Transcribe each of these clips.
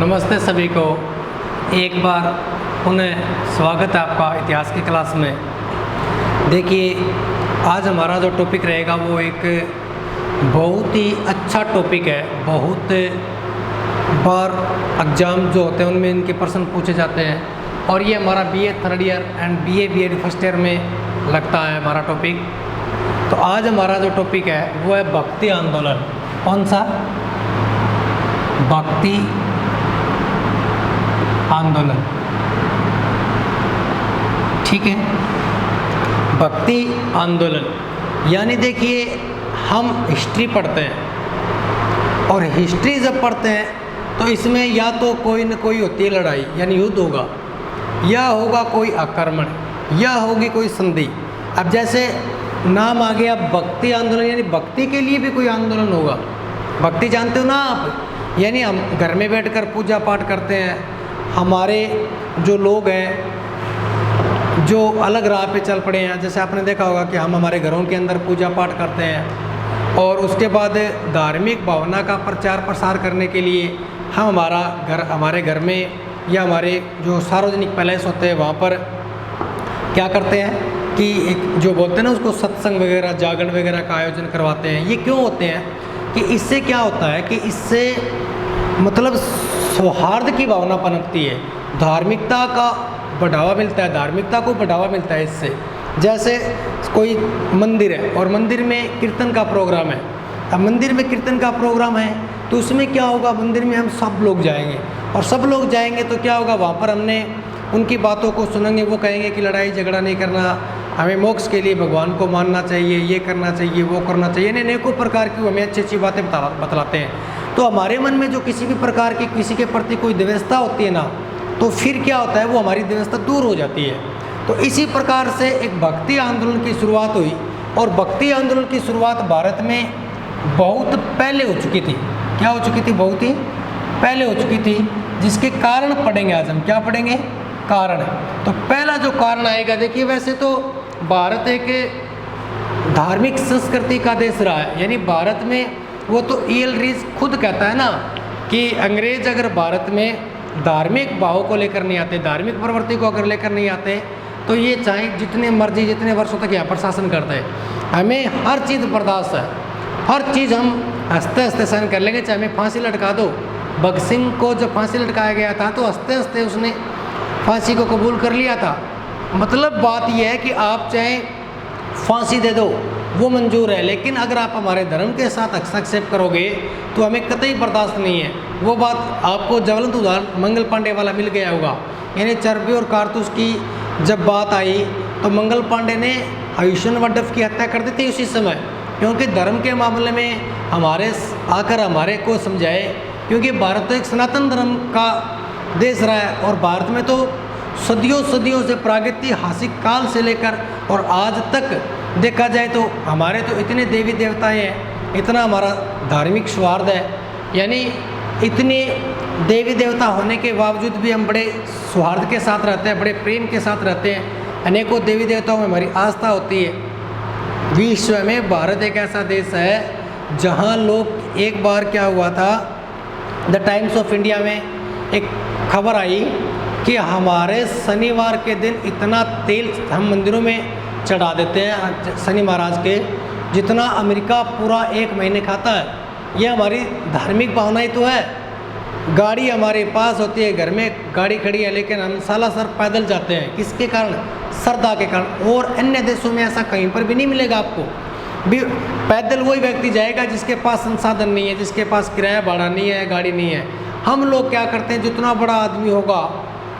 नमस्ते सभी को। एक बार पुनः स्वागत है आपका इतिहास की क्लास में। देखिए, आज हमारा जो टॉपिक रहेगा वो एक बहुत ही अच्छा टॉपिक है। बहुत बार एग्ज़ाम जो होते हैं उनमें इनके प्रश्न पूछे जाते हैं और ये हमारा BA third year and BA BEd first year में लगता है हमारा टॉपिक। तो आज हमारा जो टॉपिक है वो है भक्ति आंदोलन। कौन सा? भक्ति आंदोलन। ठीक है, भक्ति आंदोलन यानी देखिए, हम हिस्ट्री पढ़ते हैं और हिस्ट्री जब पढ़ते हैं तो इसमें या तो कोई न कोई होती है लड़ाई यानी युद्ध होगा, या होगा कोई आक्रमण, या होगी कोई संधि। अब जैसे नाम आ गया भक्ति आंदोलन, यानी भक्ति के लिए भी कोई आंदोलन होगा। भक्ति जानते हो ना आप? यानी हम घर में बैठकर पूजा पाठ करते हैं। हमारे जो लोग हैं जो अलग राह पे चल पड़े हैं, जैसे आपने देखा होगा कि हम हमारे घरों के अंदर पूजा पाठ करते हैं और उसके बाद धार्मिक भावना का प्रचार प्रसार करने के लिए हम हमारे घर में या हमारे जो सार्वजनिक पैलेस होते हैं वहाँ पर क्या करते हैं कि एक जो बोलते हैं ना उसको सत्संग वगैरह, जागरण वगैरह का आयोजन करवाते हैं। ये क्यों होते हैं कि इससे क्या होता है कि इससे मतलब सौहार्द की भावना पनपती है, धार्मिकता का बढ़ावा मिलता है, धार्मिकता को बढ़ावा मिलता है इससे। जैसे कोई मंदिर है और मंदिर में कीर्तन का प्रोग्राम है। अब मंदिर में कीर्तन का प्रोग्राम है तो उसमें क्या होगा, मंदिर में हम सब लोग जाएंगे और सब लोग जाएंगे तो क्या होगा, वहाँ पर हमने उनकी बातों को सुनेंगे। वो कहेंगे कि लड़ाई झगड़ा नहीं करना, हमें मोक्ष के लिए भगवान को मानना चाहिए, ये करना चाहिए, वो करना चाहिए, यानी अनेकों प्रकार की हमें अच्छी अच्छी बातें बतलाते हैं। तो हमारे मन में जो किसी भी प्रकार की किसी के प्रति कोई द्वेषता होती है ना, तो फिर क्या होता है, वो हमारी द्वेषता दूर हो जाती है। तो इसी प्रकार से एक भक्ति आंदोलन की शुरुआत हुई और भक्ति आंदोलन की शुरुआत भारत में बहुत पहले हो चुकी थी। क्या हो चुकी थी? बहुत ही पहले हो चुकी थी, जिसके कारण पढ़ेंगे आज हम। क्या पढ़ेंगे? कारण। तो पहला जो कारण आएगा, देखिए वैसे तो भारत एक धार्मिक संस्कृति का देश रहा है, यानी भारत में वो तो ईएल रीज खुद कहता है ना कि अंग्रेज अगर भारत में धार्मिक भाव को लेकर नहीं आते, धार्मिक प्रवृत्ति को अगर लेकर नहीं आते, तो ये चाहे जितने मर्जी जितने वर्षों तक यहाँ पर शासन करते हैं, हमें हर चीज़ बर्दाश्त है, हर चीज़ हम हंसते हंसते सहन कर लेंगे। चाहे हमें फांसी लटका दो। भगत सिंह को जब फांसी लटकाया गया था तो हंसते हंसते उसने फांसी को कबूल कर लिया था। मतलब बात यह है कि आप चाहे फांसी दे दो वो मंजूर है, लेकिन अगर आप हमारे धर्म के साथ हस्तक्षेप करोगे तो हमें कतई बर्दाश्त नहीं है। वो बात आपको ज्वलंत उदाहरण मंगल पांडे वाला मिल गया होगा। यानी चर्बी और कारतूस की जब बात आई तो मंगल पांडे ने आयुष्मान वड्डफ की हत्या कर दी थी उसी समय, क्योंकि धर्म के मामले में हमारे को समझाए। क्योंकि भारत तो एक सनातन धर्म का देश रहा है और भारत में तो सदियों से प्रागैतिहासिक काल से लेकर और आज तक देखा जाए तो हमारे तो इतने देवी देवताएं हैं, इतना हमारा धार्मिक सौहार्द है, यानी इतने देवी देवता होने के बावजूद भी हम बड़े सौहार्द के साथ रहते हैं, बड़े प्रेम के साथ रहते हैं। अनेकों देवी देवताओं में हमारी आस्था होती है। विश्व में भारत एक ऐसा देश है जहां लोग, एक बार क्या हुआ था, द टाइम्स ऑफ इंडिया में एक खबर आई कि हमारे शनिवार के दिन इतना तेल हम मंदिरों में चढ़ा देते हैं शनि महाराज के, जितना अमेरिका पूरा एक महीने खाता है। ये हमारी धार्मिक भावना ही तो है। गाड़ी हमारे पास होती है, घर में गाड़ी खड़ी है, लेकिन हम सालासर पैदल जाते हैं। किसके कारण? श्रद्धा के कारण। और अन्य देशों में ऐसा कहीं पर भी नहीं मिलेगा आपको। भी पैदल वही व्यक्ति जाएगा जिसके पास संसाधन नहीं है, जिसके पास किराया भाड़ा नहीं है, गाड़ी नहीं है। हम लोग क्या करते हैं, जितना बड़ा आदमी होगा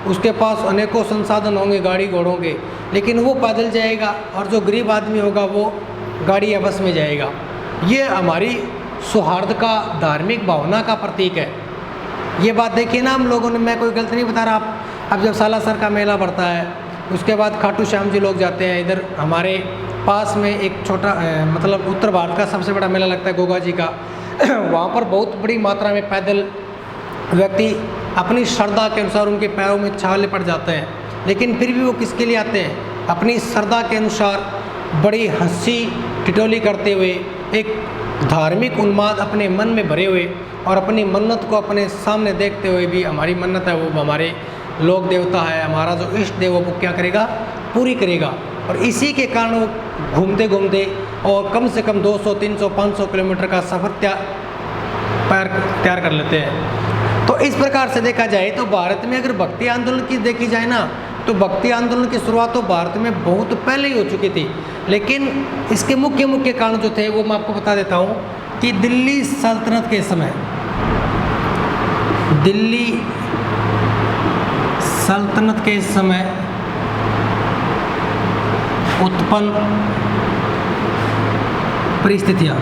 उसके पास अनेकों संसाधन होंगे, गाड़ी घोड़ों के, लेकिन वो पैदल जाएगा, और जो गरीब आदमी होगा वो गाड़ी या बस में जाएगा। ये हमारी सौहार्द का, धार्मिक भावना का प्रतीक है। ये बात देखिए ना हम लोगों ने, मैं कोई गलत नहीं बता रहा आप। अब जब सालासर का मेला बढ़ता है उसके बाद खाटू श्याम जी लोग जाते हैं। इधर हमारे पास में एक छोटा मतलब उत्तर भारत का सबसे बड़ा मेला लगता है गोगा जी का। वहाँ पर बहुत बड़ी मात्रा में पैदल व्यक्ति अपनी श्रद्धा के अनुसार, उनके पैरों में छाले पड़ जाते हैं, लेकिन फिर भी वो किसके लिए आते हैं? अपनी श्रद्धा के अनुसार बड़ी हंसी ठिठोली करते हुए, एक धार्मिक उन्माद अपने मन में भरे हुए और अपनी मन्नत को अपने सामने देखते हुए भी, हमारी मन्नत है वो हमारे लोक देवता है, हमारा जो इष्ट देव वो क्या करेगा, पूरी करेगा। और इसी के कारण वो घूमते घूमते और कम से कम 200, 300, 500 किलोमीटर का सफ़र तैयार कर लेते हैं। तो इस प्रकार से देखा जाए तो भारत में अगर भक्ति आंदोलन की देखी जाए ना, तो भक्ति आंदोलन की शुरुआत तो भारत में बहुत पहले ही हो चुकी थी, लेकिन इसके मुख्य कारण जो थे वो मैं आपको बता देता हूँ कि दिल्ली सल्तनत के समय, दिल्ली सल्तनत के समय उत्पन्न परिस्थितियाँ,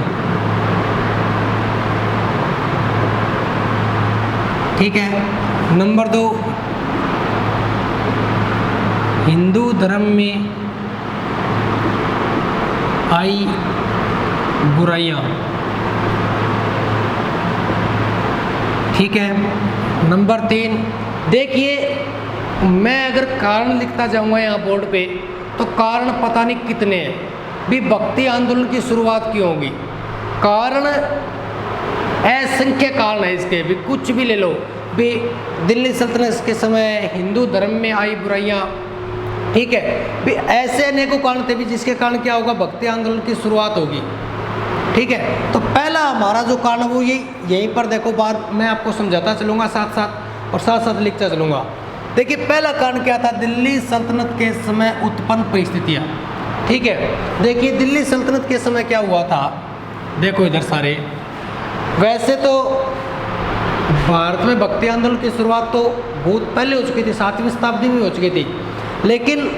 ठीक है। नंबर 2, हिंदू धर्म में आई बुराइयाँ, ठीक है। नंबर 3, देखिए मैं अगर कारण लिखता जाऊंगा यहाँ बोर्ड पे तो कारण पता नहीं कितने हैं भी। भक्ति आंदोलन की शुरुआत क्यों होगी, कारण असंख्य कारण है इसके भी, कुछ भी ले लो भी। दिल्ली सल्तनत के समय हिंदू धर्म में आई बुराइयाँ, ठीक है भी, ऐसे अनेकों कारण थे भी जिसके कारण क्या होगा, भक्ति आंदोलन की शुरुआत होगी, ठीक है। तो पहला हमारा जो कारण वो यहीं पर देखो, बात मैं आपको समझाता चलूँगा साथ साथ और साथ साथ लिखता चलूँगा। देखिए पहला कारण क्या था, दिल्ली सल्तनत के समय उत्पन्न परिस्थितियाँ, ठीक है। देखिए दिल्ली सल्तनत के समय क्या हुआ था, देखो इधर सारे, वैसे तो भारत में भक्ति आंदोलन की शुरुआत तो बहुत पहले हो चुकी थी, 7वीं शताब्दी में हो चुकी थी, लेकिन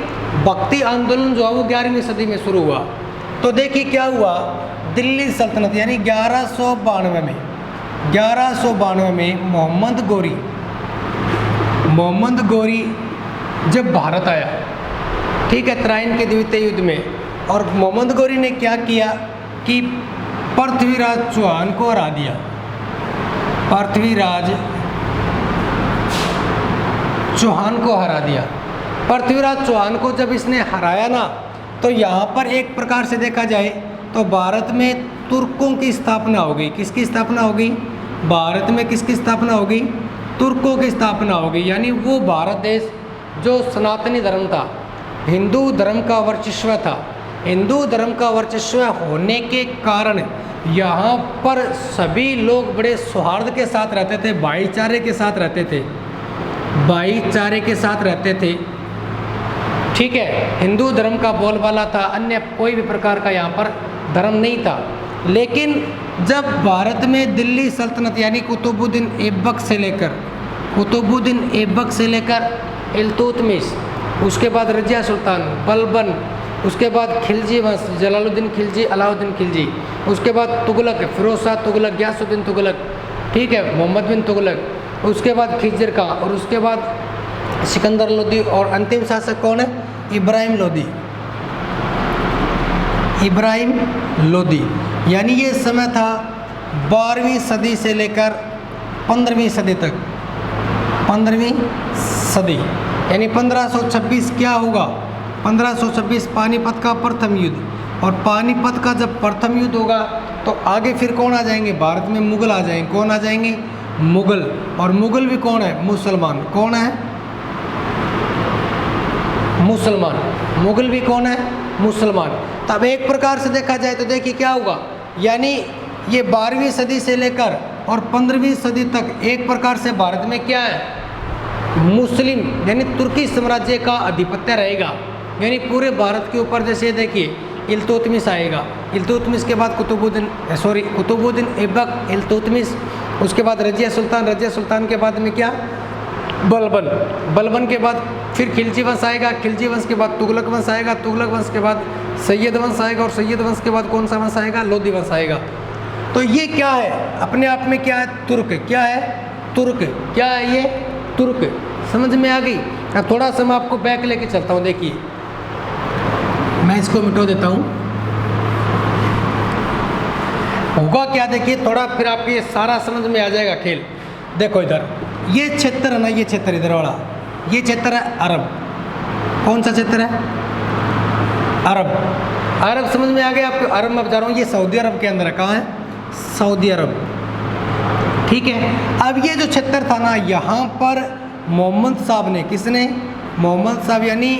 भक्ति आंदोलन जो है वो 11वीं सदी में शुरू हुआ। तो देखिए क्या हुआ, दिल्ली सल्तनत यानी 1192 में मोहम्मद गोरी जब भारत आया, ठीक है, तराइन के द्वितीय युद्ध में, और मोहम्मद गोरी ने क्या किया कि पृथ्वीराज चौहान को हरा दिया। पृथ्वीराज चौहान को जब इसने हराया ना, तो यहाँ पर एक प्रकार से देखा जाए तो भारत में तुर्कों की स्थापना हो गई। किसकी स्थापना हो गई, भारत में किसकी स्थापना हो गई, तुर्कों की स्थापना हो गई। यानी वो भारत देश जो सनातनी धर्म था, हिंदू धर्म का वर्चस्व था, हिंदू धर्म का वर्चस्व होने के कारण यहाँ पर सभी लोग बड़े सौहार्द के साथ रहते थे, भाईचारे के साथ रहते थे, ठीक है। हिंदू धर्म का बोलबाला था, अन्य कोई भी प्रकार का यहाँ पर धर्म नहीं था। लेकिन जब भारत में दिल्ली सल्तनत यानी कुतुबुद्दीन ऐबक से लेकर इल्तुतमिश, उसके बाद रजिया सुल्तान, बलबन, उसके बाद खिलजी वंश, जलालुद्दीन खिलजी, अलाउद्दीन खिलजी, उसके बाद तुगलक, फिरोज शाह तुगलक, गयासुद्दीन तुगलक, ठीक है, मोहम्मद बिन तुगलक, उसके बाद खिजर खां, और उसके बाद सिकंदर लोदी, और अंतिम शासक कौन है, इब्राहिम लोदी। यानी ये समय था 12वीं सदी से लेकर 15वीं सदी तक। 15वीं सदी यानी 1526 क्या होगा, 1526 पानीपत का प्रथम युद्ध, और पानीपत का जब प्रथम युद्ध होगा तो आगे फिर कौन आ जाएंगे, भारत में मुगल आ जाएंगे। कौन आ जाएंगे, मुगल। और मुगल भी कौन है, मुसलमान। कौन है, मुसलमान। मुगल भी कौन है, मुसलमान। तब एक प्रकार से देखा जाए तो देखिए क्या होगा, यानी ये 12वीं सदी से लेकर और 15वीं सदी तक एक प्रकार से भारत में क्या है, मुस्लिम यानी तुर्की साम्राज्य का आधिपत्य रहेगा। यानी पूरे भारत के ऊपर जैसे देखिए इल्तुतमिश आएगा, इल्तुतमिश के बाद कुतुबुद्दीन ऐबक, इल्तुतमिश, उसके बाद रजिया सुल्तान के बाद में क्या, बलबन के बाद फिर खिलजी वंश आएगा, खिलजी वंश के बाद तुगलक वंश आएगा, तुगलक वंश के बाद सैयद वंश आएगा, और सैयद वंश के बाद कौन सा वंश आएगा, लोधी वंश आएगा। तो ये क्या है, अपने आप में क्या है, तुर्क। क्या है, तुर्क। क्या है ये, तुर्क। समझ में आ गई। अब थोड़ा सा मैं आपको बैक लेके चलता हूँ। देखिए मैं इसको मिटा देता हूँ। होगा क्या, देखिए थोड़ा फिर आपको ये सारा समझ में आ जाएगा खेल। देखो इधर ये क्षेत्र है ना, ये क्षेत्र इधर वाला, ये क्षेत्र है अरब। कौन सा क्षेत्र है, अरब। अरब समझ में आ गया आपको? अरब में बता रहा हूँ, ये सऊदी अरब के अंदर है। कहाँ है? सऊदी अरब। ठीक है। अब ये जो क्षेत्र था ना, यहाँ पर मोहम्मद साहब ने, किसने? मोहम्मद साहब यानी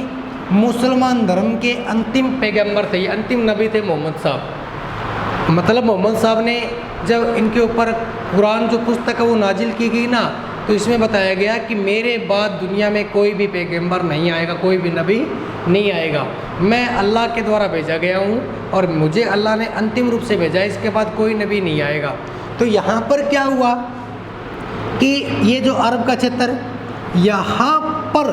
मुसलमान धर्म के अंतिम पैगंबर थे, ये अंतिम नबी थे मोहम्मद साहब। मतलब मोहम्मद साहब ने जब इनके ऊपर कुरान जो पुस्तक है वो नाजिल की गई ना, तो इसमें बताया गया कि मेरे बाद दुनिया में कोई भी पैगंबर नहीं आएगा, कोई भी नबी नहीं आएगा, मैं अल्लाह के द्वारा भेजा गया हूँ और मुझे अल्लाह ने अंतिम रूप से भेजा है, इसके बाद कोई नबी नहीं आएगा। तो यहाँ पर क्या हुआ कि ये जो अरब का क्षेत्र, यहाँ पर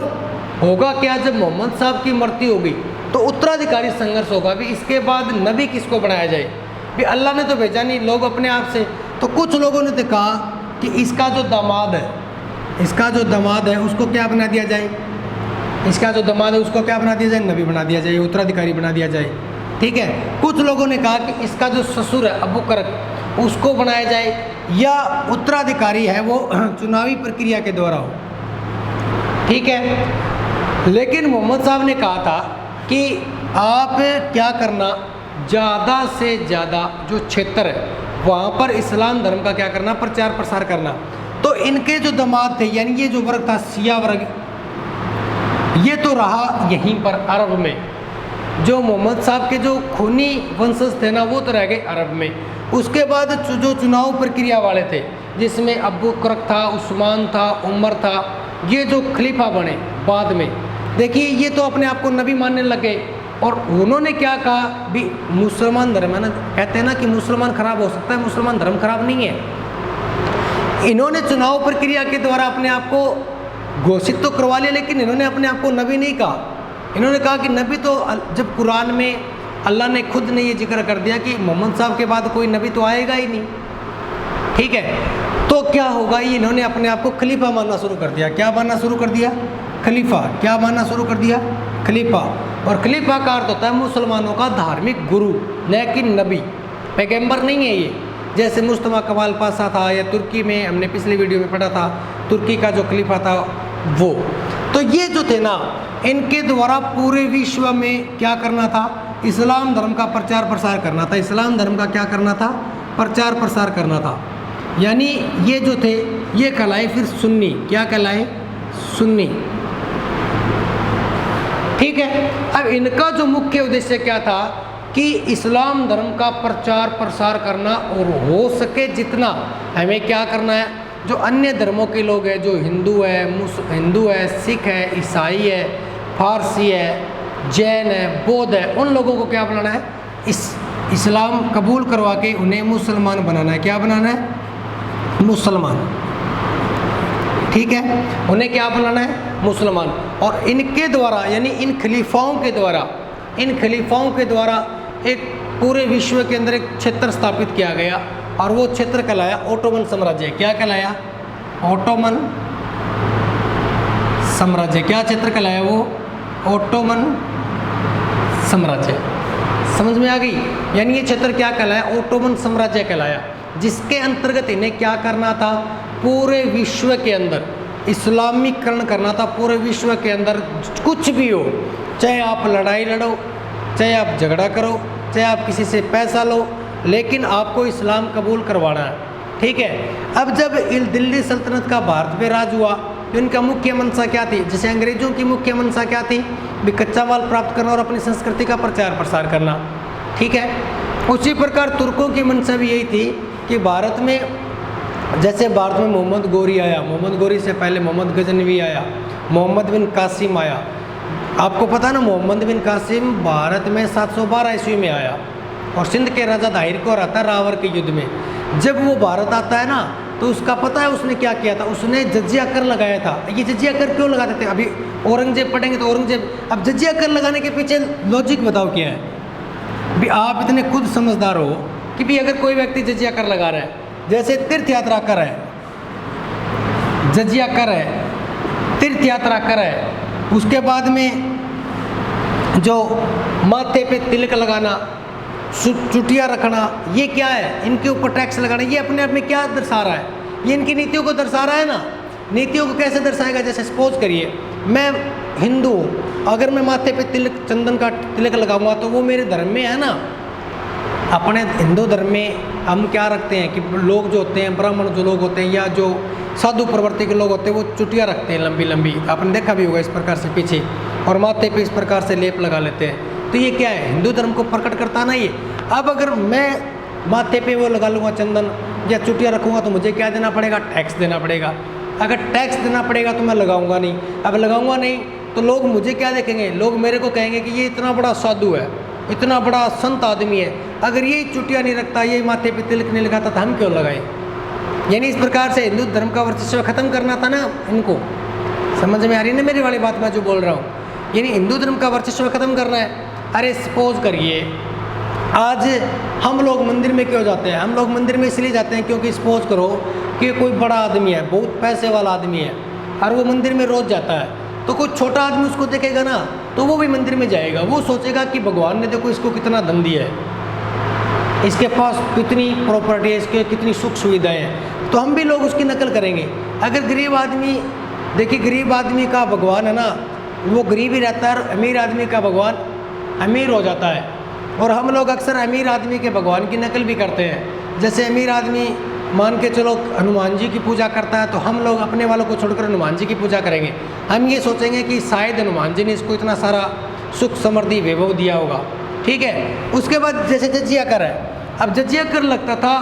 होगा क्या, जब मोहम्मद साहब की मृत्यु होगी तो उत्तराधिकारी संघर्ष होगा। भी इसके बाद नबी किसको बनाया जाए? भी अल्लाह ने तो भेजा नहीं, लोग अपने आप से। तो कुछ लोगों ने तो कहा कि इसका जो दामाद है, इसका जो दामाद है उसको क्या बना दिया जाए, इसका जो दामाद है उसको क्या बना दिया जाए? नबी बना दिया जाए, उत्तराधिकारी बना दिया जाए। ठीक है। कुछ लोगों ने कहा कि इसका जो ससुर है अबू करक, उसको बनाया जाए, या उत्तराधिकारी है वो चुनावी प्रक्रिया के द्वारा हो। ठीक है। लेकिन मोहम्मद साहब ने कहा था कि आप क्या करना, ज़्यादा से ज़्यादा जो क्षेत्र है वहाँ पर इस्लाम धर्म का क्या करना, प्रचार प्रसार करना। तो इनके जो दामाद थे, यानी ये जो वर्ग था शिया वर्ग, ये तो रहा यहीं पर अरब में। जो मोहम्मद साहब के जो खूनी वंशज थे ना, वो तो रह गए अरब में। उसके बाद जो चुनाव प्रक्रिया वाले थे, जिसमें अबू करक था, उस्मान था, उमर था, ये जो खलीफा बने बाद में, देखिए ये तो अपने आप को नबी मानने लगे। और उन्होंने क्या कहा, भी मुसलमान धर्म है ना, कहते हैं ना कि मुसलमान खराब हो सकता है, मुसलमान धर्म खराब नहीं है। इन्होंने चुनाव प्रक्रिया के द्वारा अपने आप को घोषित तो करवा लिया, लेकिन इन्होंने अपने आप को नबी नहीं कहा। इन्होंने कहा कि नबी तो, जब कुरान में अल्लाह ने खुद ने ये जिक्र कर दिया कि मोहम्मद साहब के बाद कोई नबी तो आएगा ही नहीं। ठीक है। तो क्या होगा, ये इन्होंने अपने आप को खलीफा मानना शुरू कर दिया। क्या मानना शुरू कर दिया? खलीफा। क्या मानना शुरू कर दिया? खलीफा। और खलीफा का अर्थ होता है मुसलमानों का धार्मिक गुरु, लेकिन नबी, पैगंबर नहीं है ये। जैसे मुस्तफा कमाल पाशा था, या तुर्की में हमने पिछली वीडियो में पढ़ा था, तुर्की का जो खलीफा था वो। तो ये जो थे ना, इनके द्वारा पूरे विश्व में क्या करना था, इस्लाम धर्म का प्रचार प्रसार करना था। इस्लाम धर्म का क्या करना था? प्रचार प्रसार करना था। यानी ये जो थे, ये कहलाए फिर सुन्नी। क्या कहलाए? सुन्नी। ठीक है। अब इनका जो मुख्य उद्देश्य क्या था कि इस्लाम धर्म का प्रचार प्रसार करना, और हो सके जितना हमें क्या करना है, जो अन्य धर्मों के लोग हैं, जो हिंदू है, सिख है, ईसाई है, फारसी है, जैन है, बौद्ध है, उन लोगों को क्या बनाना है, इस्लाम कबूल करवा के उन्हें मुसलमान बनाना है। क्या बनाना है? मुसलमान। ठीक है। उन्हें क्या बनाना है? मुसलमान। और इनके द्वारा, यानी इन खलीफाओं के द्वारा एक पूरे विश्व के अंदर एक क्षेत्र स्थापित किया गया, और वो क्षेत्र कहलाया ओटोमन साम्राज्य। क्या कहलाया? ओटोमन साम्राज्य। क्या क्षेत्र कहलाया वो? ओटोमन साम्राज्य। समझ में आ गई? यानी ये क्षेत्र क्या कहलाया? ओटोमन साम्राज्य कहलाया, जिसके अंतर्गत इन्हें क्या करना था, पूरे विश्व के अंदर इस्लामीकरण करना था। पूरे विश्व के अंदर कुछ भी हो, चाहे आप लड़ाई लड़ो, चाहे आप झगड़ा करो, चाहे आप किसी से पैसा लो, लेकिन आपको इस्लाम कबूल करवाना है। ठीक है। अब जब दिल्ली सल्तनत का भारत पे राज हुआ, तो इनका मुख्य मंशा क्या थी? जैसे अंग्रेजों की मुख्य मंशा क्या थी? भी कच्चा माल प्राप्त करना और अपनी संस्कृति का प्रचार प्रसार करना। ठीक है। उसी प्रकार तुर्कों की मंशा भी यही थी कि भारत में, जैसे भारत में मोहम्मद गोरी आया, मोहम्मद गोरी से पहले मोहम्मद गजनवी आया, मोहम्मद बिन कासिम आया। आपको पता है ना, मोहम्मद बिन कासिम भारत में 712 ईस्वी में आया, और सिंध के राजा दाहिर को आता है रावर के युद्ध में। जब वो भारत आता है ना, तो उसका पता है उसने क्या किया था? उसने जजिया कर लगाया था। ये जजिया कर क्यों लगाते थे? अभी औरंगजेब पढ़ेंगे तो औरंगजेब, अब जजिया कर लगाने के पीछे लॉजिक बताओ क्या है? भी आप इतने खुद समझदार हो कि भी अगर कोई व्यक्ति जजिया कर लगा रहा है, जैसे तीर्थ यात्रा कर है, जजिया कर है, तीर्थ यात्रा कर है, उसके बाद में जो माथे पे तिलक लगाना, चुटिया रखना, ये क्या है? इनके ऊपर टैक्स लगाना, ये अपने आप में क्या दर्शा रहा है? ये इनकी नीतियों को दर्शा रहा है ना। नीतियों को कैसे दर्शाएगा? जैसे सपोज करिए मैं हिंदू हूँ, अगर मैं माथे पे तिलक, चंदन का तिलक लगाऊंगा तो वो मेरे धर्म में है ना। अपने हिंदू धर्म में हम क्या रखते हैं कि लोग जो होते हैं, ब्राह्मण जो लोग होते हैं या जो साधु प्रवृत्ति के लोग होते हैं, वो चुटिया रखते हैं लंबी लंबी, आपने देखा भी होगा इस प्रकार से पीछे, और माथे पे इस प्रकार से लेप लगा लेते हैं। तो ये क्या है, हिंदू धर्म को प्रकट करता ना ये। अब अगर मैं माथे पे वो लगा लूँगा चंदन या चुटिया रखूँगा तो मुझे क्या देना पड़ेगा, टैक्स देना पड़ेगा। अगर टैक्स देना पड़ेगा तो मैं लगाऊंगा नहीं। अब लगाऊंगा नहीं तो लोग मुझे क्या देखेंगे, लोग मेरे को कहेंगे कि ये इतना बड़ा साधु है, इतना बड़ा संत आदमी है, अगर ये चुटिया नहीं रखता, ये माथे पे तिलक नहीं लगाता तो हम क्यों लगाए। यानी इस प्रकार से हिंदू धर्म का वर्चस्व खत्म करना था ना इनको। समझ में आ रही है ना मेरी वाली बात, मैं जो बोल रहा हूँ, यानी हिंदू धर्म का वर्चस्व खत्म करना है। अरे सपोज करिए आज हम लोग मंदिर में क्यों जाते हैं, हम लोग मंदिर में इसलिए जाते हैं क्योंकि सपोज करो कि कोई बड़ा आदमी है, बहुत पैसे वाला आदमी है, और वो मंदिर में रोज जाता है, तो कोई छोटा आदमी उसको देखेगा ना तो वो भी मंदिर में जाएगा। वो सोचेगा कि भगवान ने देखो इसको कितना धन दिया है, इसके पास कितनी प्रॉपर्टी है, इसके कितनी सुख सुविधाएं हैं, तो हम भी लोग उसकी नकल करेंगे। अगर गरीब आदमी, देखिए गरीब आदमी का भगवान है ना, वो गरीब ही रहता है, और अमीर आदमी का भगवान अमीर हो जाता है। और हम लोग अक्सर अमीर आदमी के भगवान की नकल भी करते हैं। जैसे अमीर आदमी मान के चलो हनुमान जी की पूजा करता है, तो हम लोग अपने वालों को छोड़कर हनुमान जी की पूजा करेंगे। हम ये सोचेंगे कि शायद हनुमान जी ने इसको इतना सारा सुख समृद्धि वैभव दिया होगा। ठीक है, उसके बाद जैसे जजिया कर है, अब जजिया कर लगता था,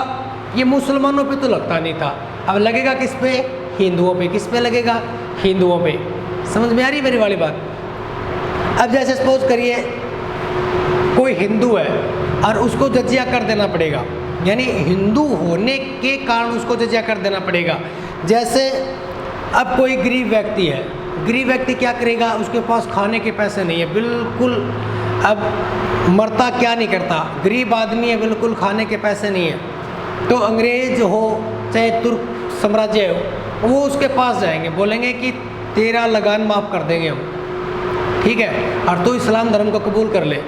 ये मुसलमानों पे तो लगता नहीं था, अब लगेगा किस पे, हिंदुओं पे। किस पे लगेगा, हिंदुओं पे। समझ में आ रही मेरी वाली बात। अब जैसे सपोज करिए कोई हिंदू है और उसको जजिया कर देना पड़ेगा, यानी हिंदू होने के कारण उसको जजिया कर देना पड़ेगा। जैसे अब कोई गरीब व्यक्ति है, गरीब व्यक्ति क्या करेगा, उसके पास खाने के पैसे नहीं है बिल्कुल, अब मरता क्या नहीं करता, गरीब आदमी है बिल्कुल, खाने के पैसे नहीं है, तो अंग्रेज हो चाहे तुर्क साम्राज्य हो, वो उसके पास जाएंगे, बोलेंगे कि तेरा लगान माफ़ कर देंगे हम, ठीक है, और तो इस्लाम धर्म को कबूल कर ले।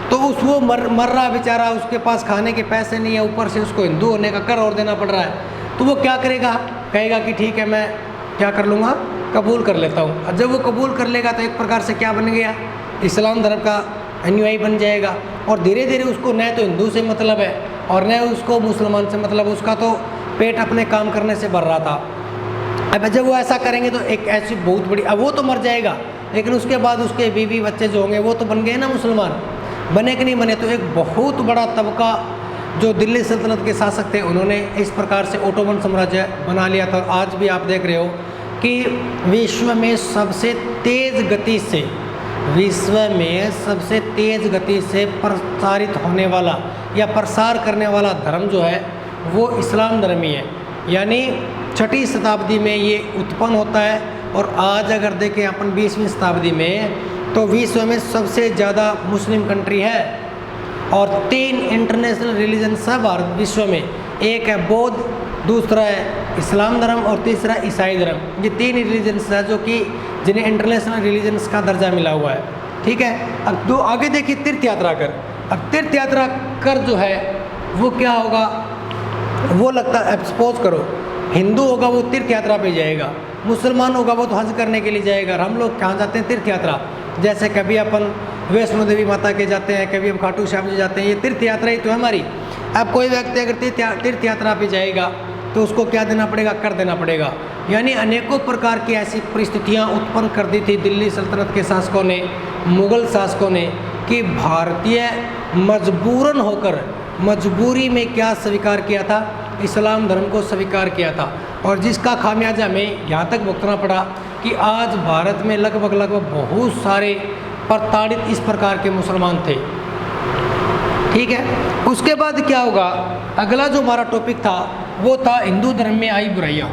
तो उस वो मर रहा बेचारा, उसके पास खाने के पैसे नहीं है, ऊपर से उसको हिंदू होने का कर और देना पड़ रहा है, तो वो क्या करेगा, कहेगा कि ठीक है मैं क्या कर लूँगा, कबूल कर लेता हूँ। और जब वो कबूल कर लेगा तो एक प्रकार से क्या बन गया, इस्लाम धर्म का अनुयायी बन जाएगा। और धीरे धीरे उसको न तो हिंदू से मतलब है और न उसको मुसलमान से मतलब, उसका तो पेट अपने काम करने से भर रहा था। अब जब वो ऐसा करेंगे तो एक ऐसी बहुत बड़ी, अब वो तो मर जाएगा, लेकिन उसके बाद उसके बीवी बच्चे जो होंगे वो तो बन गए ना मुसलमान, बने कि नहीं बने। तो एक बहुत बड़ा तबका जो दिल्ली सल्तनत के शासक थे, उन्होंने इस प्रकार से ओटोमन साम्राज्य बना लिया था। आज भी आप देख रहे हो कि विश्व में सबसे तेज़ गति से, विश्व में सबसे तेज़ गति से प्रसारित होने वाला या प्रसार करने वाला धर्म जो है वो इस्लाम धर्म ही है। यानी 6वीं शताब्दी में ये उत्पन्न होता है, और आज अगर देखें अपन 20वीं शताब्दी में, तो विश्व में सबसे ज़्यादा मुस्लिम कंट्री है, और 3 इंटरनेशनल रिलीजन सब भारत विश्व में, एक है बौद्ध, दूसरा है इस्लाम धर्म और तीसरा ईसाई धर्म। ये 3 रिलीजन्स है जो कि जिन्हें इंटरनेशनल रिलीजन्स का दर्जा मिला हुआ है। ठीक है, अब तो आगे देखिए तीर्थ यात्रा कर। अब तीर्थ यात्रा कर जो है वो क्या होगा, वो लगता है, अब सपोज करो हिंदू होगा वो तीर्थ यात्रा पे जाएगा, मुसलमान होगा वो तो हज करने के लिए जाएगा, और हम लोग कहाँ जाते हैं, तीर्थ यात्रा। जैसे कभी अपन वैष्णो देवी माता के जाते हैं, कभी हम खाटू श्याम जी जाते हैं, ये तीर्थ यात्रा ही तो है हमारी। अब कोई व्यक्ति अगर तीर्थ यात्रा पे जाएगा तो उसको क्या देना पड़ेगा, कर देना पड़ेगा। यानी अनेकों प्रकार की ऐसी परिस्थितियाँ उत्पन्न कर दी थी दिल्ली सल्तनत के शासकों ने, मुग़ल शासकों ने, कि भारतीय मजबूरन होकर, मजबूरी में क्या स्वीकार किया था, इस्लाम धर्म को स्वीकार किया था, और जिसका खामियाजा हमें यहाँ तक भुगतना पड़ा कि आज भारत में लगभग बहुत सारे प्रताड़ित इस प्रकार के मुसलमान थे। ठीक है, उसके बाद क्या होगा, अगला जो हमारा टॉपिक था वो था हिंदू धर्म में आई बुराइयाँ।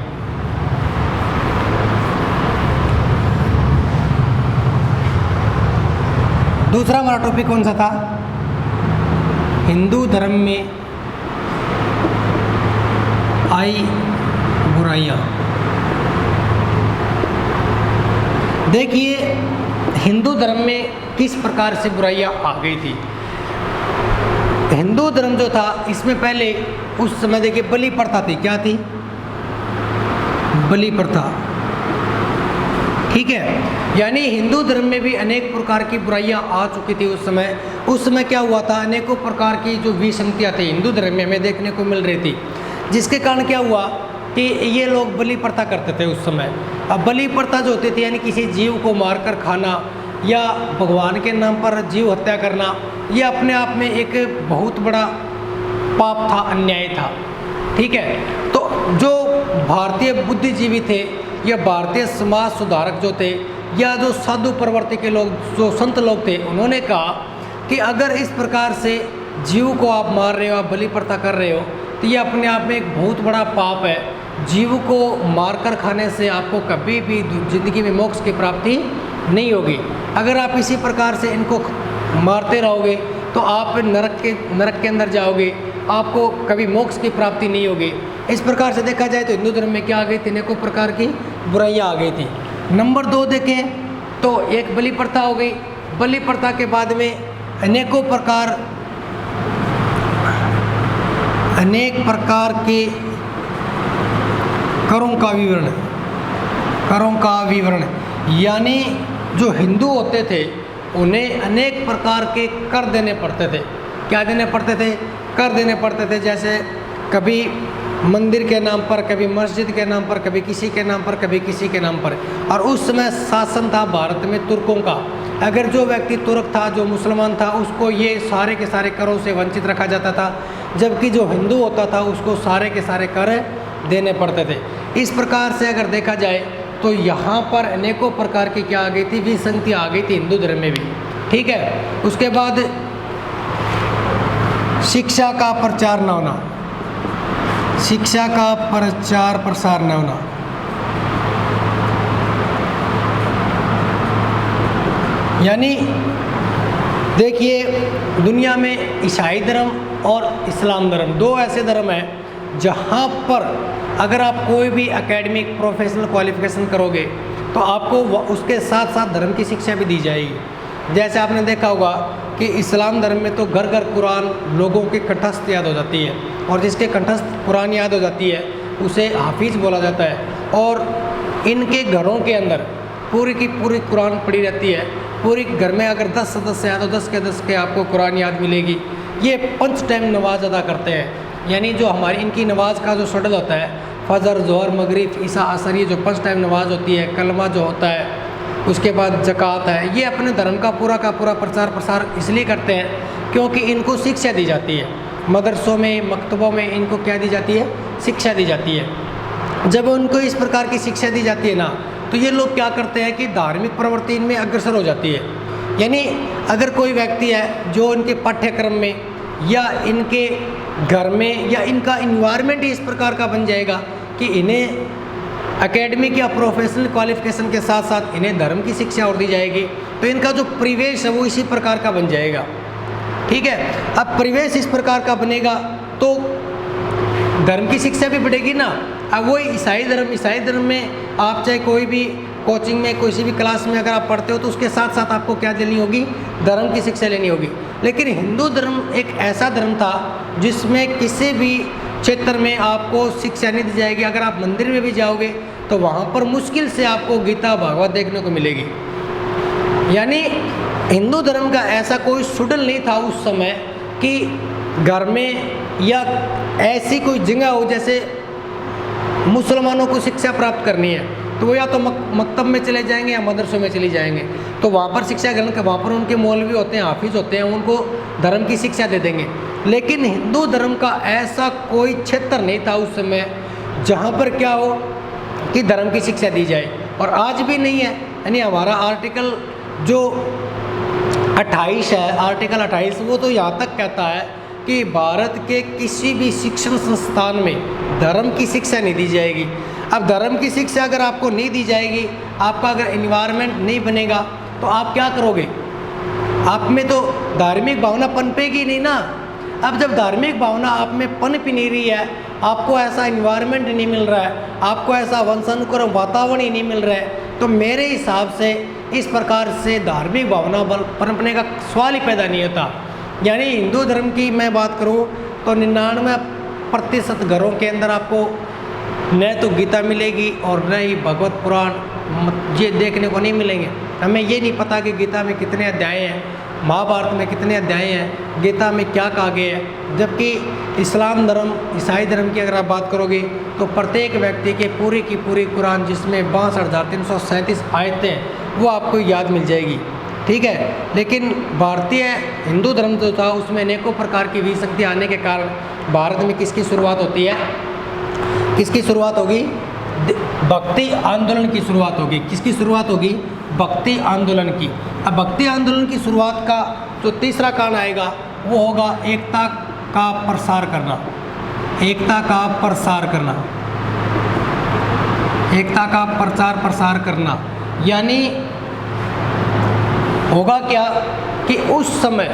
दूसरा हमारा टॉपिक कौन सा था, हिंदू धर्म में आई बुराइयाँ। देखिए हिंदू धर्म में किस प्रकार से बुराइयाँ आ गई थी। हिंदू धर्म जो था इसमें पहले उस समय देखिए बलि प्रथा थी। क्या थी, बलि प्रथा। ठीक है। यानी हिंदू धर्म में भी अनेक प्रकार की बुराइयां आ चुकी थी उस समय। उस समय क्या हुआ था, अनेकों प्रकार की जो विसंगतियाँ थी हिंदू धर्म में हमें देखने को मिल रही थी, जिसके कारण क्या हुआ कि ये लोग बलि प्रथा करते थे उस समय। अब बलि प्रथा जो होती थी यानी किसी जीव को मारकर खाना या भगवान के नाम पर जीव हत्या करना, ये अपने आप में एक बहुत बड़ा पाप था, अन्याय था। ठीक है। तो जो भारतीय बुद्धिजीवी थे या भारतीय समाज सुधारक जो थे या जो साधु प्रवृत्ति के लोग, जो संत लोग थे, उन्होंने कहा कि अगर इस प्रकार से जीव को आप मार रहे हो, आप बलि प्रथा कर रहे हो, तो ये अपने आप में एक बहुत बड़ा पाप है। जीव को मारकर खाने से आपको कभी भी जिंदगी में मोक्ष की प्राप्ति नहीं होगी। अगर आप इसी प्रकार से इनको मारते रहोगे तो आप नरक के अंदर जाओगे, आपको कभी मोक्ष की प्राप्ति नहीं होगी। इस प्रकार से देखा जाए तो हिंदू धर्म में क्या आ गई थी, अनेकों प्रकार की बुराइयां आ गई थी। नंबर 2 देखें तो एक बलि प्रथा हो गई। बलि प्रथा के बाद में अनेक प्रकार के करों का विवरण यानी जो हिंदू होते थे उन्हें अनेक प्रकार के कर देने पड़ते थे। क्या देने पड़ते थे? कर देने पड़ते थे। जैसे कभी मंदिर के नाम पर, कभी मस्जिद के नाम पर, कभी किसी के नाम पर, कभी किसी के नाम पर। और उस समय शासन था भारत में तुर्कों का। अगर जो व्यक्ति तुर्क था, जो मुसलमान था, उसको ये सारे के सारे करों से वंचित रखा जाता था, जबकि जो हिंदू होता था उसको सारे के सारे कर देने पड़ते थे। इस प्रकार से अगर देखा जाए तो यहाँ पर अनेकों प्रकार की क्या आ गई थी, विसंगति आ गई थी हिंदू धर्म में भी। ठीक है। उसके बाद शिक्षा का प्रचार न होना, शिक्षा का प्रचार प्रसार न होना। यानी देखिए दुनिया में ईसाई धर्म और इस्लाम धर्म, दो ऐसे धर्म हैं जहाँ पर अगर आप कोई भी एकेडमिक प्रोफेशनल क्वालिफिकेशन करोगे तो आपको उसके साथ साथ धर्म की शिक्षा भी दी जाएगी। जैसे आपने देखा होगा कि इस्लाम धर्म में तो घर घर कुरान लोगों के कंठस्थ याद हो जाती है, और जिसके कंठस्थ कुरान याद हो जाती है उसे हाफिज बोला जाता है। और इनके घरों के अंदर पूरी की पूरी कुरान पड़ी रहती है। पूरी घर में अगर 10 सदस्य हैं तो 10 के 10 के आपको कुरान याद मिलेगी। ये 5 टाइम नमाज अदा करते हैं। यानी जो हमारी इनकी नमाज का जो शेड्यूल होता है, फजर, जोहर, मगरिब, ईशा, असर, ये जो 5 टाइम नमाज होती है, कलमा जो होता है, उसके बाद ज़कात है, ये अपने धर्म का पूरा प्रचार प्रसार इसलिए करते हैं क्योंकि इनको शिक्षा दी जाती है। मदरसों में, मकतबों में इनको क्या दी जाती है? शिक्षा दी जाती है। जब उनको इस प्रकार की शिक्षा दी जाती है ना, तो ये लोग क्या करते हैं कि धार्मिक प्रवृत्ति इनमें अग्रसर हो जाती है। यानी अगर कोई व्यक्ति है जो इनके पाठ्यक्रम में या इनके घर में या इनका इन्वायरमेंट ही इस प्रकार का बन जाएगा कि इन्हें एकेडमिक या प्रोफेशनल क्वालिफिकेशन के साथ साथ इन्हें धर्म की शिक्षा और दी जाएगी, तो इनका जो परिवेश है वो इसी प्रकार का बन जाएगा। ठीक है। अब परिवेश इस प्रकार का बनेगा तो धर्म की शिक्षा भी बढ़ेगी ना। अब वही ईसाई धर्म में आप चाहे कोई भी कोचिंग में, किसी भी क्लास में अगर आप पढ़ते हो तो उसके साथ साथ आपको क्या लेनी होगी? धर्म की शिक्षा लेनी होगी। लेकिन हिंदू धर्म एक ऐसा धर्म था जिसमें किसी भी क्षेत्र में आपको शिक्षा नहीं दी जाएगी। अगर आप मंदिर में भी जाओगे तो वहाँ पर मुश्किल से आपको गीता भागवत देखने को मिलेगी। यानी हिंदू धर्म का ऐसा कोई शेड्यूल नहीं था उस समय कि घर में या ऐसी कोई जगह हो जैसे मुसलमानों को शिक्षा प्राप्त करनी है तो वो या तो मकतब में चले जाएंगे या मदरसों में चले जाएंगे, तो वहाँ पर शिक्षा ग्रहण कर, वहाँ पर उनके मौलवी होते हैं, हाफिज होते हैं, उनको धर्म की शिक्षा दे देंगे। लेकिन हिंदू धर्म का ऐसा कोई क्षेत्र नहीं था उस समय जहाँ पर क्या हो कि धर्म की शिक्षा दी जाए, और आज भी नहीं है। यानी हमारा आर्टिकल जो 28 है, आर्टिकल 28, वो तो यहाँ तक कहता है कि भारत के किसी भी शिक्षण संस्थान में धर्म की शिक्षा नहीं दी जाएगी। अब धर्म की शिक्षा अगर आपको नहीं दी जाएगी, आपका अगर एनवायरनमेंट नहीं बनेगा तो आप क्या करोगे? आप में तो धार्मिक भावना पनपेगी नहीं ना। अब जब धार्मिक भावना आप में पनप नहीं रही है, आपको ऐसा एनवायरनमेंट नहीं मिल रहा है, आपको ऐसा वंशानुक्रम वातावरण ही नहीं मिल रहा है, तो मेरे हिसाब से इस प्रकार से धार्मिक भावना पनपने का सवाल ही पैदा नहीं होता। यानी हिंदू धर्म की मैं बात करूं तो 99% घरों के अंदर आपको न तो गीता मिलेगी और न ही भगवत पुराण ये देखने को नहीं मिलेंगे। हमें ये नहीं पता कि गीता में कितने अध्याय हैं, महाभारत में कितने अध्याय हैं, गीता में क्या कहा गया है। जबकि इस्लाम धर्म, ईसाई धर्म की अगर आप बात करोगे तो प्रत्येक व्यक्ति के पूरी की पूरी कुरान, जिसमें 62,337 आयतें हैं, वो आपको याद मिल जाएगी, ठीक है। लेकिन भारतीय हिंदू धर्म जो था उसमें अनेकों प्रकार की विसंगति आने के कारण भारत में किसकी शुरुआत होती है, किसकी शुरुआत होगी, भक्ति आंदोलन की शुरुआत होगी। किसकी शुरुआत होगी, भक्ति आंदोलन की। अब भक्ति आंदोलन की शुरुआत का जो तीसरा कारण आएगा वो होगा एकता का प्रसार करना, एकता का प्रसार करना, एकता का प्रचार प्रसार करना। यानी होगा क्या कि उस समय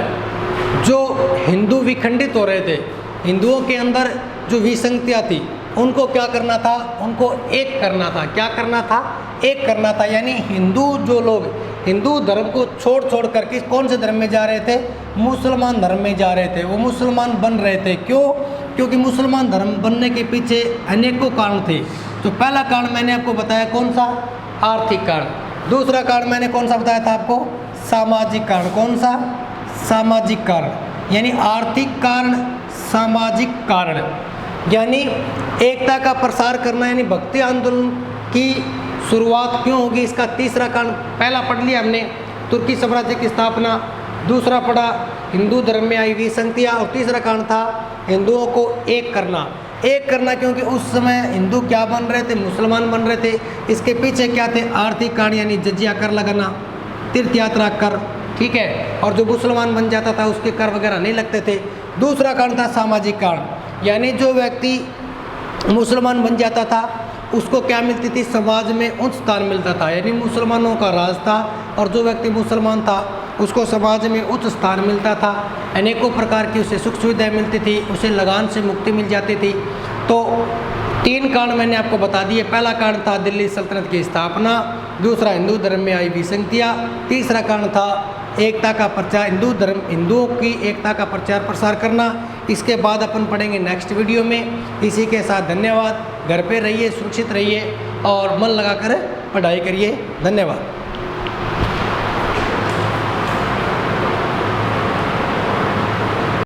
जो हिंदू विखंडित हो रहे थे, हिंदुओं के अंदर जो विसंगतियाँ थी, उनको क्या करना था, उनको एक करना था। क्या करना था, एक करना था। यानी हिंदू जो लोग हिंदू धर्म को छोड़ करके कौन से धर्म में जा रहे थे, मुसलमान धर्म में जा रहे थे, वो मुसलमान बन रहे थे। क्यों, क्योंकि मुसलमान धर्म बनने के पीछे अनेकों कारण थे। तो पहला कारण मैंने आपको बताया कौन सा, आर्थिक कारण। दूसरा कारण मैंने कौन सा बताया था आपको, सामाजिक कारण। कौन सा, सामाजिक कारण। यानी आर्थिक कारण, सामाजिक कारण। यानी एकता का प्रसार करना, यानी भक्ति आंदोलन की शुरुआत क्यों होगी, इसका तीसरा कारण पहला पढ़ लिया हमने, तुर्की साम्राज्य की स्थापना। दूसरा पढ़ा हिंदू धर्म में आई विसंगतियाँ, और तीसरा कारण था हिंदुओं को एक करना। एक करना क्योंकि उस समय हिंदू क्या बन रहे थे, मुसलमान बन रहे थे। इसके पीछे क्या थे, आर्थिक कारण, यानी जजिया कर लगाना, तीर्थ यात्रा कर, ठीक है। और जो मुसलमान बन जाता था उसके कर वगैरह नहीं लगते थे। दूसरा कारण था सामाजिक कारण, यानी जो व्यक्ति मुसलमान बन जाता था उसको क्या मिलती थी, समाज में उच्च स्थान मिलता था। यानी मुसलमानों का राज था, और जो व्यक्ति मुसलमान था उसको समाज में उच्च स्थान मिलता था। अनेकों प्रकार की उसे सुख सुविधाएं मिलती थी, उसे लगान से मुक्ति मिल जाती थी। तो तीन कारण मैंने आपको बता दिए। पहला कारण था दिल्ली सल्तनत की स्थापना, दूसरा हिंदू धर्म में आई विसंगतियाँ, तीसरा कारण था एकता का प्रचार, हिंदू धर्म, हिंदुओं की एकता का प्रचार प्रसार करना। इसके बाद अपन पढ़ेंगे नेक्स्ट वीडियो में। इसी के साथ धन्यवाद। घर पे रहिए, सुरक्षित रहिए और मन लगाकर पढ़ाई करिए। धन्यवाद।